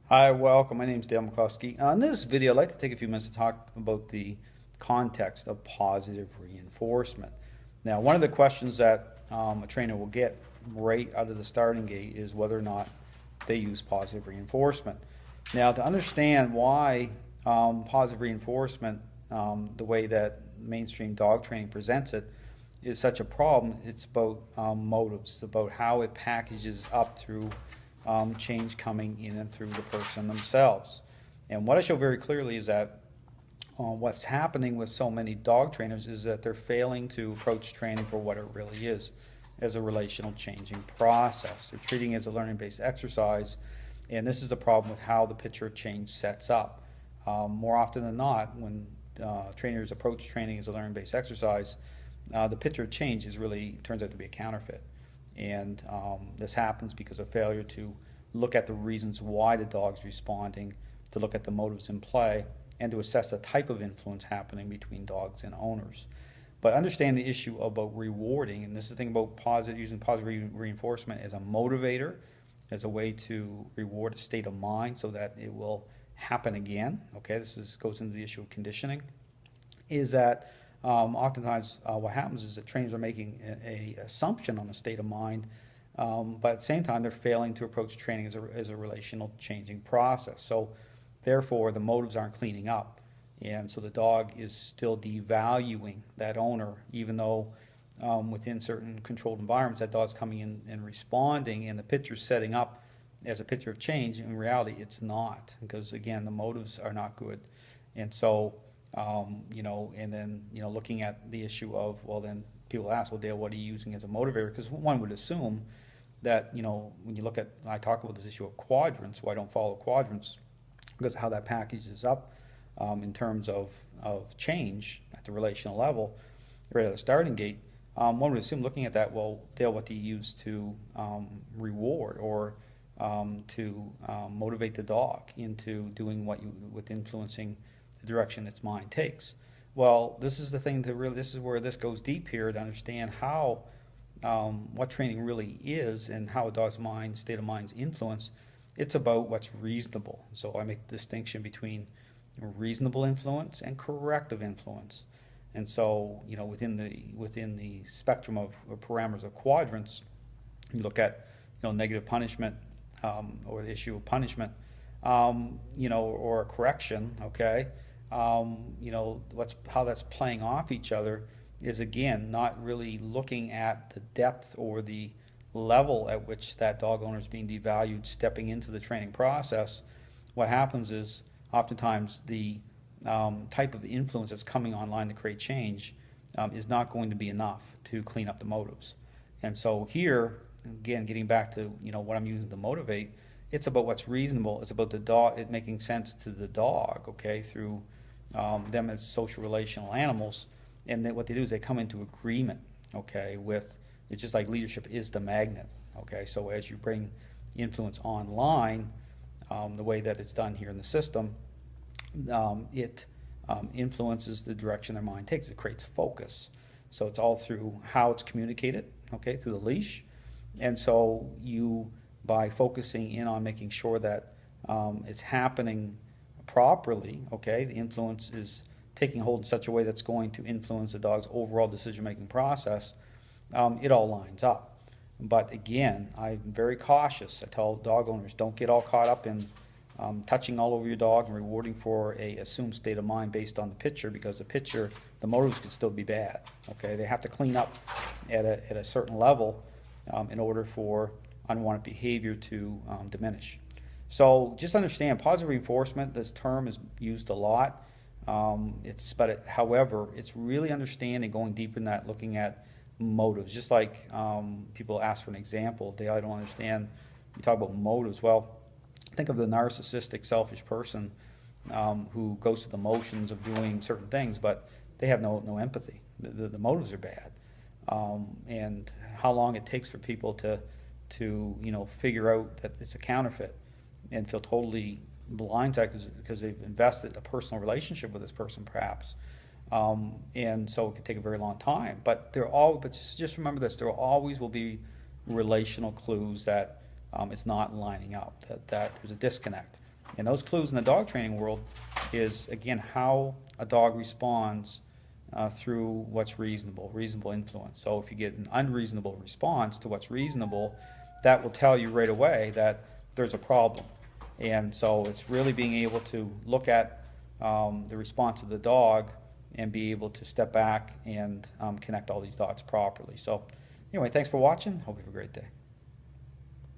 Hi, welcome. My name is Dale McCluskey. In this video, I'd like to take a few minutes to talk about the context of positive reinforcement. Now, one of the questions that a trainer will get right out of the starting gate is whether or not they use positive reinforcement. Now, to understand why positive reinforcement, the way that mainstream dog training presents it, is such a problem, it's about motives, it's about how it packages up through change coming in and through the person themselves. And what I show very clearly is that what's happening with so many dog trainers is that they're failing to approach training for what it really is, as a relational changing process. They're treating it as a learning-based exercise, and this is a problem with how the picture of change sets up. More often than not, when trainers approach training as a learning-based exercise, the picture of change turns out to be a counterfeit. And this happens because of failure to look at the reasons why the dog's responding, to look at the motives in play, and to assess the type of influence happening between dogs and owners. But understand the issue about rewarding, and this is the thing about using positive reinforcement as a motivator, as a way to reward a state of mind so that it will happen again. Okay, goes into the issue of conditioning, is that oftentimes what happens is that trainers are making a assumption on the state of mind, but at the same time they're failing to approach training as a relational changing process. So therefore the motives aren't cleaning up, and so the dog is still devaluing that owner, even though within certain controlled environments that dog's coming in and responding, and the picture's setting up as a picture of change. In reality it's not, because again the motives are not good. And so and then, looking at the issue of, well, then people ask, well, Dale, what are you using as a motivator? Because one would assume that, when you look at, I talk about this issue of quadrants, why I don't follow quadrants, because of how that packages up in terms of change at the relational level, right at the starting gate. One would assume, looking at that, well, Dale, what do you use to reward or to motivate the dog into doing with influencing the direction its mind takes? Well, this is the thing this is where this goes deep here, to understand how what training really is and how a dog's state of mind's influence. It's about what's reasonable. So I make the distinction between reasonable influence and corrective influence. And so, within the spectrum of parameters of quadrants, you look at, negative punishment, or the issue of punishment, or a correction. Okay, how that's playing off each other is, again, not really looking at the depth or the level at which that dog owner is being devalued stepping into the training process. What happens is oftentimes the type of influence that's coming online to create change is not going to be enough to clean up the motives. And so here, again, getting back to what I'm using to motivate, it's about what's reasonable. It's about the dog, it making sense to the dog, okay, through them as social relational animals. And then what they do is they come into agreement, okay, with, it's just like leadership is the magnet, okay. So as you bring influence online, the way that it's done here in the system, it influences the direction their mind takes. It creates focus. So it's all through how it's communicated, okay, through the leash. And so by focusing in on making sure that it's happening properly, okay, the influence is taking hold in such a way that's going to influence the dog's overall decision-making process, it all lines up. But again, I'm very cautious. I tell dog owners, don't get all caught up in touching all over your dog and rewarding for a assumed state of mind based on the picture, because the motives could still be bad. Okay, they have to clean up at a certain level in order for unwanted behavior to diminish. So just understand, positive reinforcement, this term is used a lot. However, it's really understanding, going deep in that, looking at motives. Just like people ask for an example, I don't understand, you talk about motives. Well, think of the narcissistic, selfish person who goes through the motions of doing certain things, but they have no empathy. The motives are bad. And how long it takes for people to figure out that it's a counterfeit and feel totally blindsided because they've invested a personal relationship with this person, perhaps. And so it could take a very long time. But just remember this: there always will be relational clues that it's not lining up, that there's a disconnect. And those clues in the dog training world is, again, how a dog responds through what's reasonable influence. So if you get an unreasonable response to what's reasonable, that will tell you right away that there's a problem. And so it's really being able to look at the response of the dog and be able to step back and connect all these dots properly. So anyway, thanks for watching. Hope you have a great day.